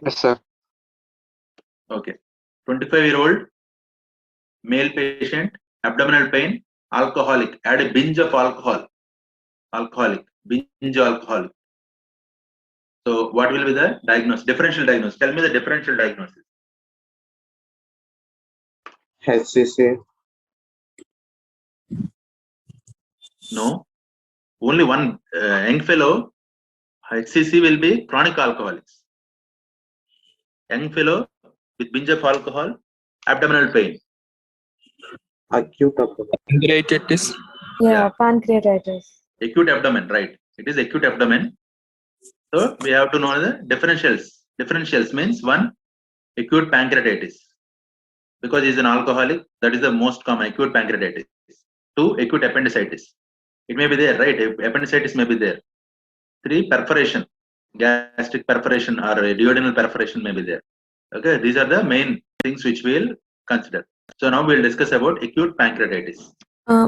Yes, sir. Okay. 25-year-old male patient, abdominal pain, alcoholic. Add a binge of alcohol. Alcoholic. Binge alcoholic. So what will be the diagnosis? Differential diagnosis. Tell me the differential diagnosis. HCC. No. Only one young fellow. HCC will be chronic alcoholics. Young fellow with binge of alcohol, abdominal pain. Acute abdomen. Pancreatitis. Yeah, pancreatitis. Acute abdomen, right? It is acute abdomen. So we have to know the differentials. Differentials means one, acute pancreatitis, because he is an alcoholic. That is the most common, acute pancreatitis. Two, acute appendicitis. It may be there, right? Appendicitis may be there. Three, perforation, gastric perforation or duodenal perforation may be there. Okay, these are the main things which we will consider. So now we will discuss about acute pancreatitis.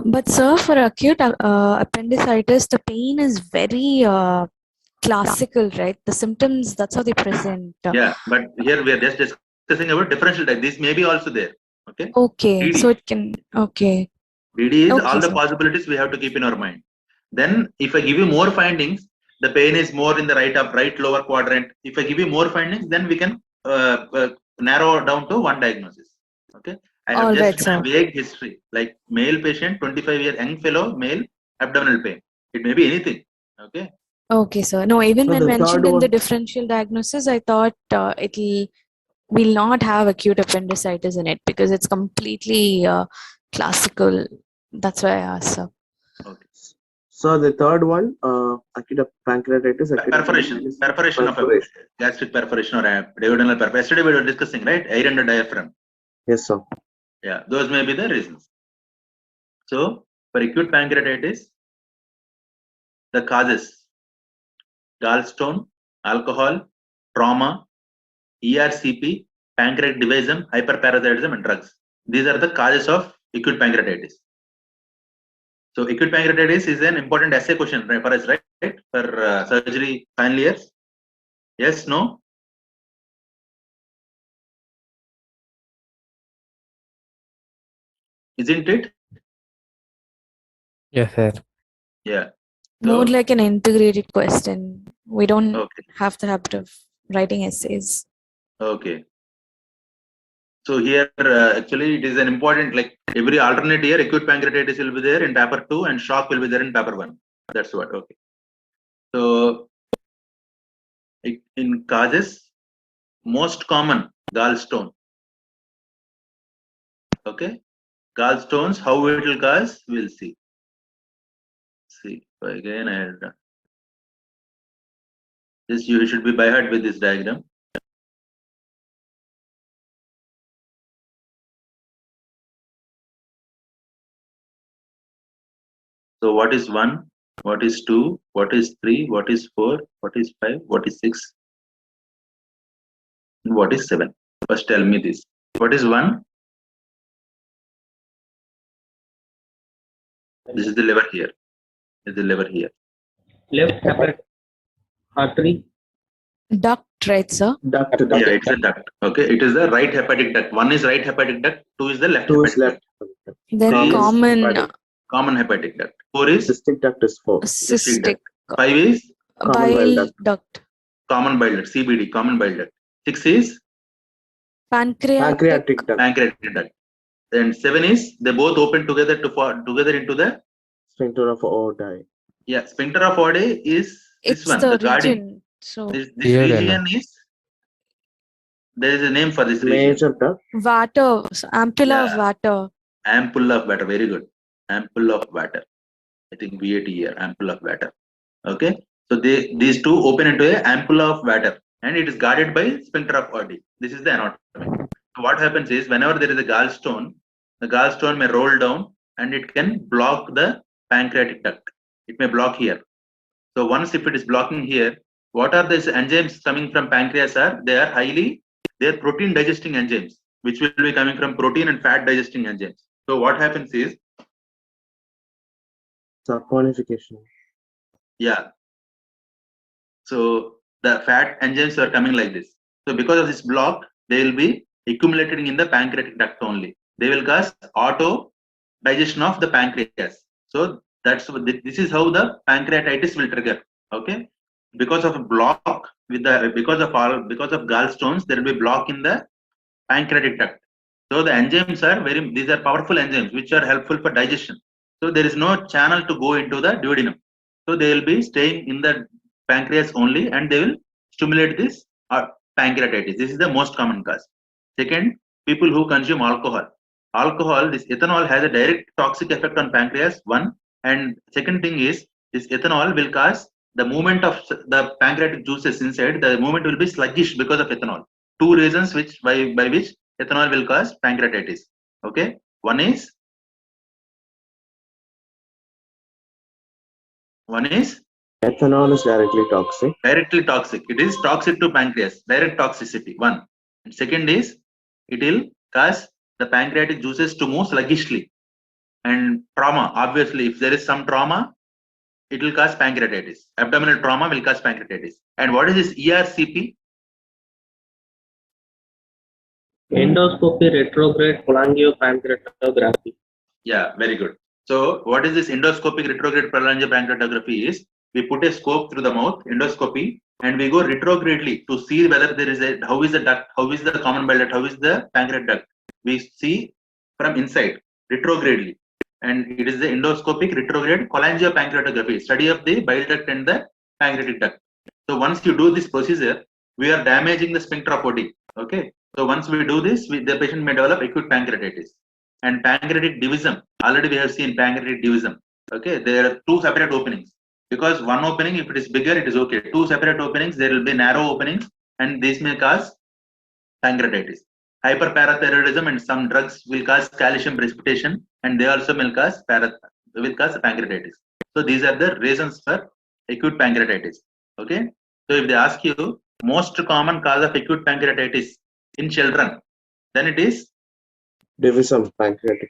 But sir, for acute appendicitis, the pain is very classical, right? The symptoms, that's how they present. Yeah, but here we are just discussing about differential type. This may be also there. Okay. Okay, DD. so it can. Okay. DD is Okay, all the sir. possibilities we have to keep in our mind. Then, if I give you more findings, the pain is more in the right lower quadrant. If I give you more findings, then we can narrow down to one diagnosis. Okay. I have All just right, given a sir. vague history, like male patient, 25-year young fellow, male, abdominal pain. It may be anything. Okay. Okay, sir. No, even So when the mentioned third in the one- differential diagnosis, I thought will not have acute appendicitis in it because it's completely classical. That's why I asked, sir. Okay. So the third one, acute pancreatitis. Perforation of a gastric perforation or duodenal perforation. Yesterday we were discussing, right? Air and diaphragm. Yes, sir. Yeah, those may be the reasons. So for acute pancreatitis, the causes: gallstone, alcohol, trauma, ERCP, pancreatic divisum, hyperparathyroidism, and drugs. These are the causes of acute pancreatitis. So acute pancreatitis is an important essay question for us, right? For surgery final years. Yes, no? Isn't it? Yes, sir. Yeah. More So, like an integrated question. We don't okay. have the habit of writing essays. Okay. So here actually it is an important, like every alternate year acute pancreatitis will be there in paper 2 and shock will be there in paper 1. That's what. Okay. So in causes, most common gallstone. Okay. Gallstones, how it will cause, we'll see. See, so again I had this, you should be by heart with this diagram. So what is 1? What is 2? What is 3? What is 4? What is 5? What is 6? And what is 7? First tell me this. What is 1? This is the lever here. This is the lever here. Left hepatic artery. Duct, right, sir? Duct. Yeah, it's a duct. Okay, it is the right hepatic duct. 1 is right hepatic duct. 2 is the left Two hepatic is left. duct. Then Three is common common hepatic duct. 4 is Cystic duct is 4. cystic 5 is Common bile bile duct. duct. common bile duct. CBD, common bile duct. 6 is Pancreatic. Duct. pancreatic duct. And 7 is they both open together to fall together into the Sphincter of Oddi. sphincter of Oddi is this It's one, the the guarding. region. So This Here, region is, there is a name for this region. Major duct. water, so ampulla of Yeah. water. Ampulla of water, very good. Ampulla of water. I think VAT here, ampulla of water. Okay. So these two open into a ampulla of water and it is guarded by sphincter of Oddi. This is the anatomy. So what happens is whenever there is a gallstone, the gallstone may roll down and it can block the pancreatic duct. It may block here. So once if it is blocking here, what are these enzymes coming from pancreas are? They are protein digesting enzymes, which will be coming from protein and fat digesting enzymes. So what happens is, Saponification. yeah. So the fat enzymes are coming like this. So because of this block, they will be accumulating in the pancreatic duct only. They will cause auto digestion of the pancreas. So this is how the pancreatitis will trigger. Okay, because of a block because of gallstones, there will be block in the pancreatic duct. So the enzymes are these are powerful enzymes which are helpful for digestion. So there is no channel to go into the duodenum. So they will be staying in the pancreas only, and they will stimulate this pancreatitis. This is the most common cause. Second, people who consume alcohol. Alcohol, this ethanol has a direct toxic effect on pancreas. One, and second thing is this ethanol will cause the movement of the pancreatic juices inside. The movement will be sluggish because of ethanol. Two reasons by which ethanol will cause pancreatitis. Okay, one is ethanol is directly toxic. Directly toxic. It is toxic to pancreas. Direct toxicity. One. And second is it will cause the pancreatic juices to move sluggishly. And trauma. Obviously, if there is some trauma, it will cause pancreatitis. Abdominal trauma will cause pancreatitis. And what is this ERCP? Endoscopy retrograde cholangiopancreatography. Yeah, very good. So what is this endoscopic retrograde cholangiopancreatography is? We put a scope through the mouth, endoscopy, and we go retrogradely to see whether there is how is the duct, how is the common bile duct, how is the pancreatic duct. We see from inside, retrogradely. And it is the endoscopic retrograde cholangiopancreatography, study of the bile duct and the pancreatic duct. So once you do this procedure, we are damaging the sphincter of OD. Okay. So once we do this, the patient may develop acute pancreatitis. And pancreatic divisum, already we have seen pancreatic divisum. Okay, there are two separate openings. Because one opening, if it is bigger, it is okay. Two separate openings, there will be narrow openings, and this may cause pancreatitis. Hyperparathyroidism and some drugs will cause calcium precipitation, and they also will cause pancreatitis. So these are the reasons for acute pancreatitis. Okay, so if they ask you most common cause of acute pancreatitis in children, then it is Divisum, pancreatic.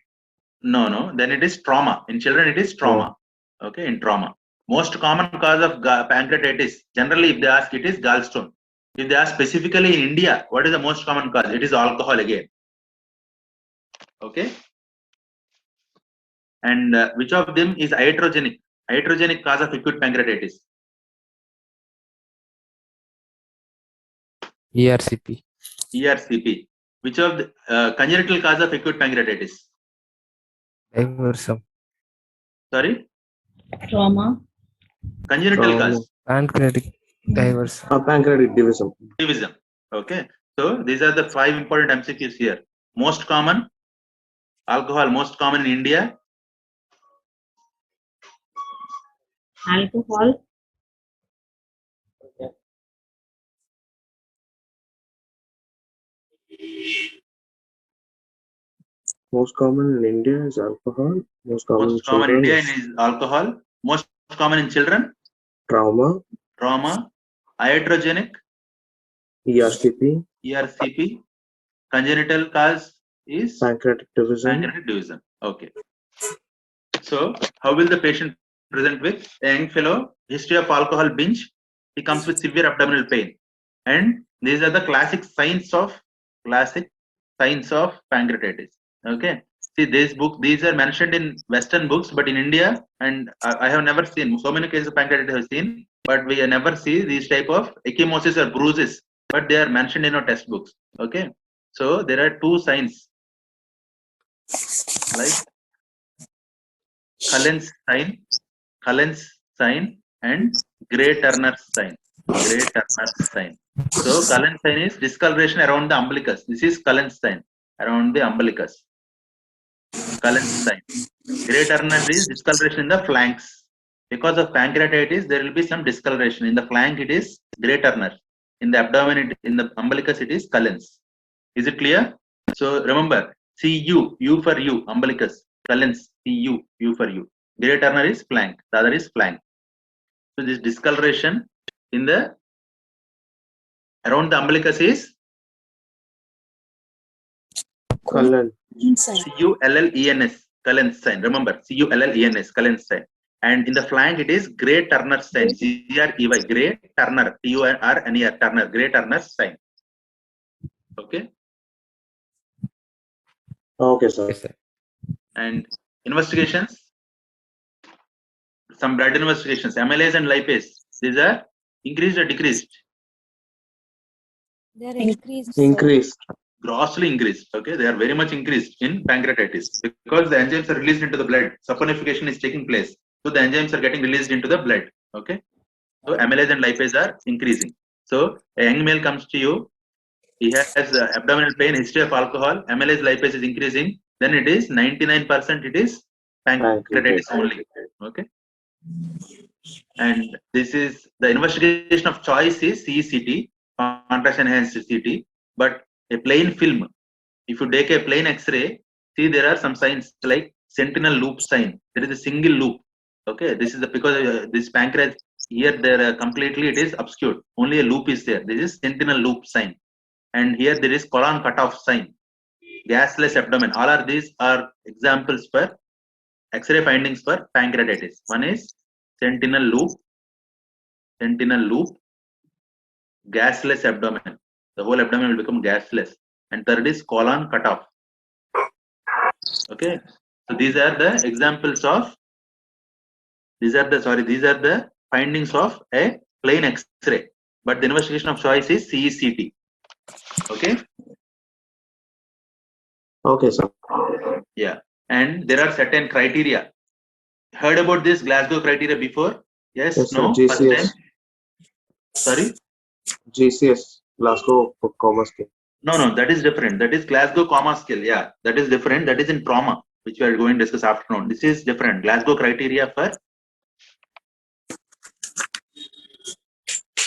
No. Then it is trauma. In children, it is trauma. Okay, in trauma. Most common cause of pancreatitis, generally, if they ask, it is gallstone. If they ask specifically in India, what is the most common cause? It is alcohol again. Okay. And which of them is iatrogenic? Iatrogenic cause of acute pancreatitis. ERCP. ERCP. Which of the congenital cause of acute pancreatitis? Diversum. Sorry? Trauma. Congenital cause. Pancreatic diversum. Pancreatic divisum. Divisum. Okay. So these are the 5 important MCQs here. Most common, alcohol, most common in India. Alcohol. Most common in India is alcohol. Most common Most common in India is alcohol. Most common in children. Trauma. Iatrogenic. ERCP. Congenital cause is Pancreatic divisum. Okay. So how will the patient present with? A young fellow, history of alcohol binge. He comes with severe abdominal pain. And these are the classic signs of pancreatitis. Okay. See, these are mentioned in Western books, but in India, and I have never seen so many cases of pancreatitis I have seen, but we never see these type of ecchymosis or bruises, but they are mentioned in our textbooks. Okay. So there are two signs like Cullen's sign and Gray Turner sign. So Cullen's sign is discoloration around the umbilicus. This is Cullen's sign around the umbilicus. Cullen's sign. Gray Turner is discoloration in the flanks. Because of pancreatitis, there will be some discoloration. In the flank, it is Gray Turner. In the abdomen, in the umbilicus, it is Cullen's. Is it clear? So remember, CU, U for U, umbilicus. Cullen's, CU, U for U. Gray Turner is flank. The other is flank. So this discoloration in the around the umbilicus is Cullen. CULLENS, Cullen's sign. Remember, CULLENS, Cullen's sign. And in the flank, it is Gray Turner sign. GREY, Gray Turner, TURNER, Turner, Gray Turner sign. Okay. Okay, sir. Yes, sir. And investigations, some blood investigations, amylase and lipase, these are increased or decreased? They're increased. Increased. Grossly increased. Okay, they are very much increased in pancreatitis because the enzymes are released into the blood. Saponification is taking place, so the enzymes are getting released into the blood. Okay, so amylase and lipase are increasing. So a young male comes to you, he has abdominal pain, history of alcohol, amylase lipase is increasing, then it is 99% it is pancreatitis only. Okay, and this is the investigation of choice is CECT, contrast enhanced CT, but a plain film, if you take a plain X-ray, see there are some signs like sentinel loop sign. There is a single loop. Okay, this is the because this pancreas here there completely it is obscured. Only a loop is there. This is sentinel loop sign, and here there is colon cutoff sign. Gasless abdomen. All are these are examples for X-ray findings for pancreatitis. One is sentinel loop, gasless abdomen. The whole abdomen will become gasless. And third is colon cutoff. Okay, so these are the examples of these are the findings of a plain X-ray, but the investigation of choice is CECT. Okay. Okay, sir. Yeah, and there are certain criteria. Heard about this Glasgow criteria before? Yes, Yes, sir. no. First GCS. time. Sorry. GCS. Glasgow Coma Scale. No, that is different. That is Glasgow Coma Scale. Yeah, that is different. That is in trauma, which we are going to discuss afternoon. This is different. Glasgow criteria for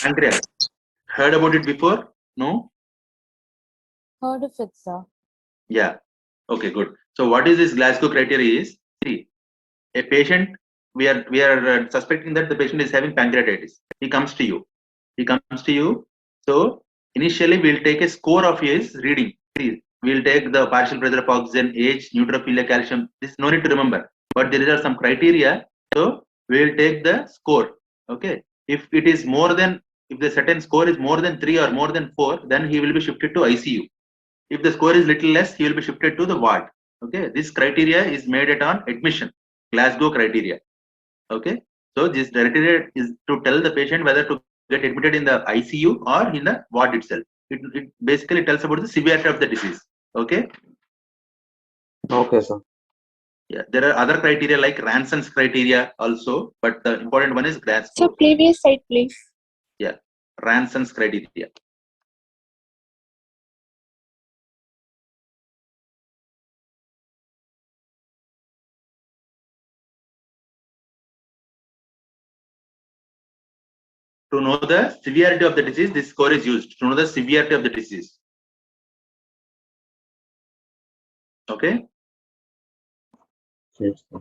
pancreas. Heard about it before? No. Heard of it, sir. Yeah. Okay, good. So what is this Glasgow criteria is? See, a patient, we are suspecting that the patient is having pancreatitis. He comes to you. So initially we'll take a score of his reading. See, we'll take the partial pressure of oxygen, age, neutrophilia, calcium. This no need to remember, but there are some criteria. So we'll take the score. Okay. If it is more than, if the certain score is more than 3 or more than 4, then he will be shifted to ICU. If the score is little less, he will be shifted to the ward. Okay, this criteria is made it on admission, Glasgow criteria. Okay, so this criteria is to tell the patient whether to get admitted in the ICU or in the ward itself. It basically tells about the severity of the disease. Okay. Okay, sir. Yeah, there are other criteria like Ranson's criteria also, but the important one is Glasgow. So previous slide, please. Yeah, Ranson's criteria. To know the severity of the disease, this score is used to know the severity of the disease. Okay. Yes, sir.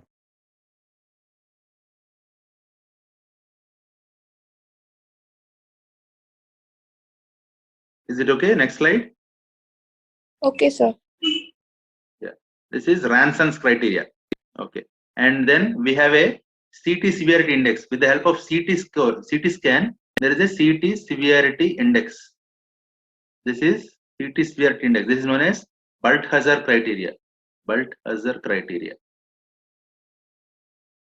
Is it okay? Next slide. Okay, sir. Yeah, this is Ranson's criteria. Okay, and then we have a CT severity index. With the help of CT scan, there is a CT severity index. This is CT severity index. This is known as Balthazar criteria. Balthazar criteria.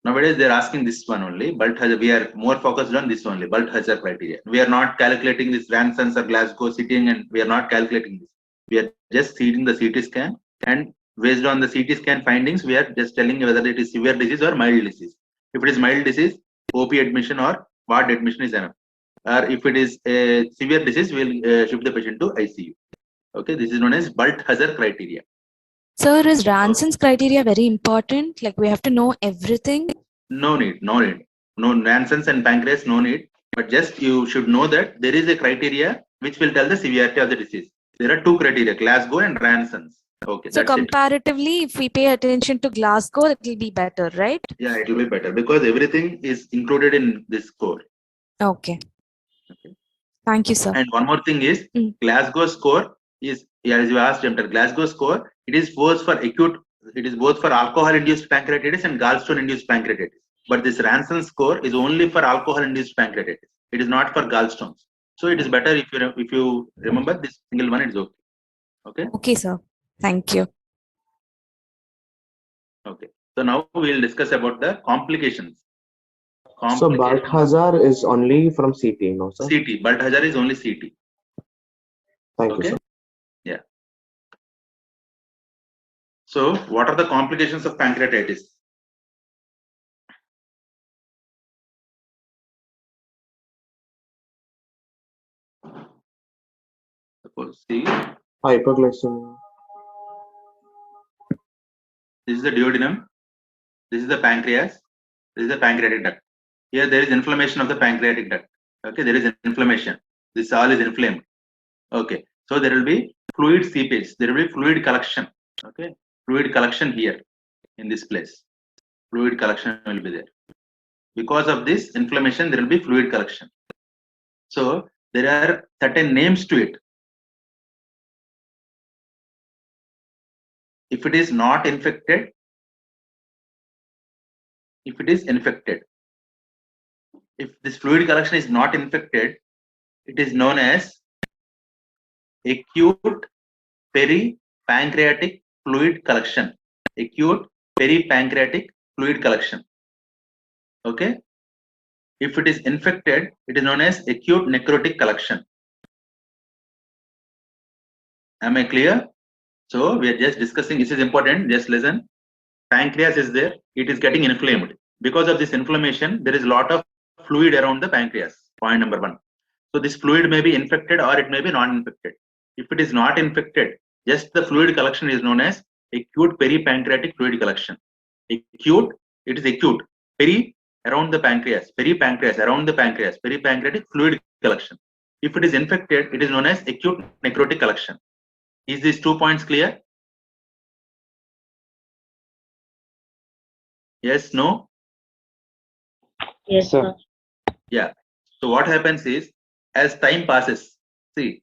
Nowadays they are asking this one only. Balthazar. We are more focused on this only. Balthazar criteria. We are not calculating this Ranson's or Glasgow sitting, and we are not calculating this. We are just seeing the CT scan, and based on the CT scan findings, we are just telling you whether it is severe disease or mild disease. If it is mild disease, OP admission or ward admission is enough. Or if it is a severe disease, we will shift the patient to ICU. Okay, this is known as Balthazar criteria. Sir, is Ranson's criteria very important? Like we have to know everything? No need. No Ranson's and pancreas, no need. But just you should know that there is a criteria which will tell the severity of the disease. There are two criteria, Glasgow and Ranson's. Okay, So that's it. comparatively, if we pay attention to Glasgow, it will be better, right? Yeah, it will be better because everything is included in this score. Okay. Thank you, sir. And one more thing is Glasgow score is, yeah, as you asked, Glasgow score, it is both for acute, it is both for alcohol-induced pancreatitis and gallstone-induced pancreatitis. But this Ranson score is only for alcohol-induced pancreatitis. It is not for gallstones. So it is better if you remember this single one. It's okay. Okay. Okay, sir. Thank you. Okay. So now we will discuss about the complications. So Balthazar is only from CT, no sir? CT. Balthazar is only CT. Thank you, Okay. sir. Yeah. So what are the complications of pancreatitis? Suppose see, Hyperglycemia. this is the duodenum, this is the pancreas, this is the pancreatic duct. Here there is inflammation of the pancreatic duct. Okay, there is inflammation. This all is inflamed. Okay, so there will be fluid seepage. There will be fluid collection. Okay, fluid collection here in this place. Fluid collection will be there. Because of this inflammation, there will be fluid collection. So there are certain names to it. If it is not infected, if it is infected, if this fluid collection is not infected, it is known as acute peripancreatic fluid collection. Acute peripancreatic fluid collection. Okay. If it is infected, it is known as acute necrotic collection. Am I clear? So we are just discussing. This is important. Just listen. Pancreas is there. It is getting inflamed. Because of this inflammation, there is a lot of fluid around the pancreas. Point number one. So this fluid may be infected or it may be non-infected. If it is not infected, just the fluid collection is known as acute peripancreatic fluid collection. Acute, it is acute. Peri, around the pancreas. Peripancreas, around the pancreas. Peripancreatic fluid collection. If it is infected, it is known as acute necrotic collection. Is these 2 points clear? Yes, no? Yes, sir. Yeah. So what happens is, as time passes, see,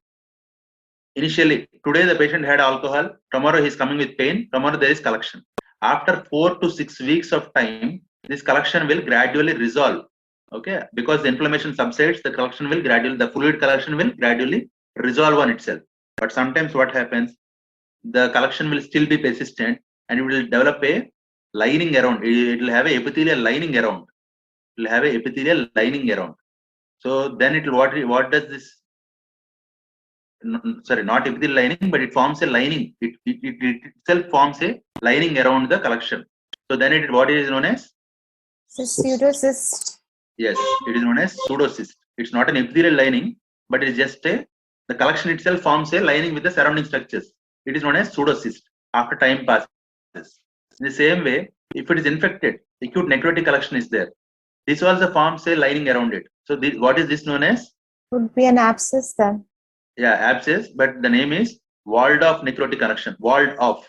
initially, today the patient had alcohol, tomorrow he is coming with pain, tomorrow there is collection. After 4 to 6 weeks of time, this collection will gradually resolve. Okay, because the inflammation subsides, the collection will gradually, the fluid collection will gradually resolve on itself. But sometimes what happens, the collection will still be persistent and it will develop a lining around. It will have a epithelial lining around. It will have a epithelial lining around. So then it will, what does this, sorry, not epithelial lining, but it forms a lining. It itself forms a lining around the collection. So then it, what is known as? Pseudocyst. Yes, it is known as pseudocyst. It's not an epithelial lining, but it is just a, the collection itself forms a lining with the surrounding structures. It is known as pseudocyst after time passes. In the same way, if it is infected, acute necrotic collection is there. This also forms a lining around it. So this, what is this known as? Would be an abscess then. Yeah, abscess, but the name is walled off necrotic collection. Walled off.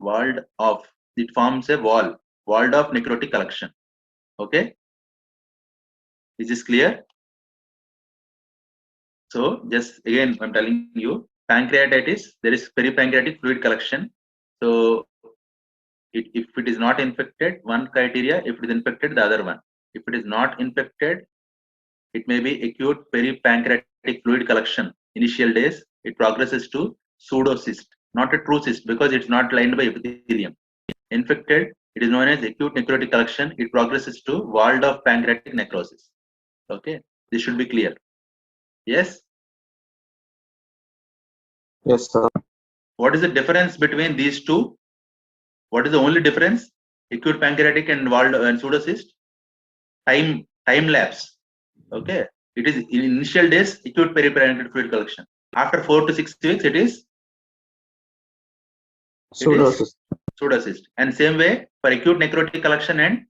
Walled off. It forms a wall. Walled off necrotic collection. Okay. Is this clear? So just again, I'm telling you, pancreatitis, there is peripancreatic fluid collection. So if it is not infected, one criteria. If it is infected, the other one. If it is not infected, it may be acute peripancreatic fluid collection. Initial days, it progresses to pseudocyst, not a true cyst because it's not lined by epithelium. Infected, it is known as acute necrotic collection. It progresses to walled off pancreatic necrosis. Okay, this should be clear. Yes. Yes, sir. What is the difference between these two? What is the only difference? Acute pancreatic and walled and pseudocyst? Time lapse. Okay. It is in initial days acute peripancreatic fluid collection. After 4 to 6 weeks, it is Pseudocyst. Pseudocyst. And same way for acute necrotic collection, and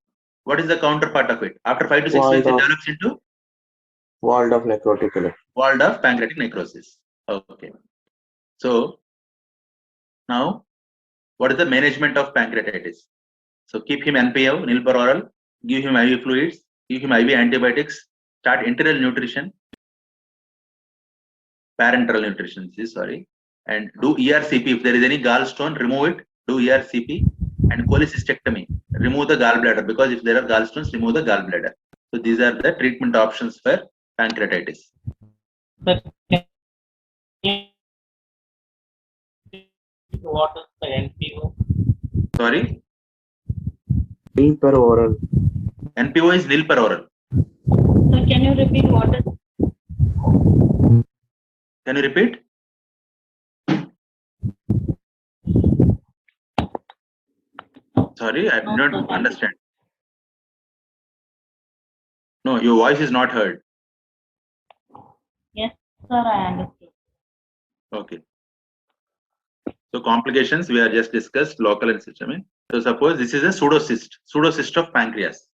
what is the counterpart of it? After 5 to 6 weeks, it develops into walled off necrotic collection. Walled off pancreatic necrosis. Okay. So now, what is the management of pancreatitis? So keep him NPO, nil per oral, give him IV fluids, give him IV antibiotics, start enteral nutrition, parenteral nutrition, sorry, and do ERCP. If there is any gallstone, remove it, do ERCP, and cholecystectomy, remove the gallbladder, because if there are gallstones, remove the gallbladder. So these are the treatment options for pancreatitis. what is the NPO? Sorry, Nil per oral. NPO is nil per oral. So can you repeat what is? Can you repeat? Sorry, I did No, not sir, thank you. understand. No, your voice is not heard. Yes, sir, I understood. Okay. So complications we have just discussed, local and systemic. So suppose this is a pseudocyst of pancreas.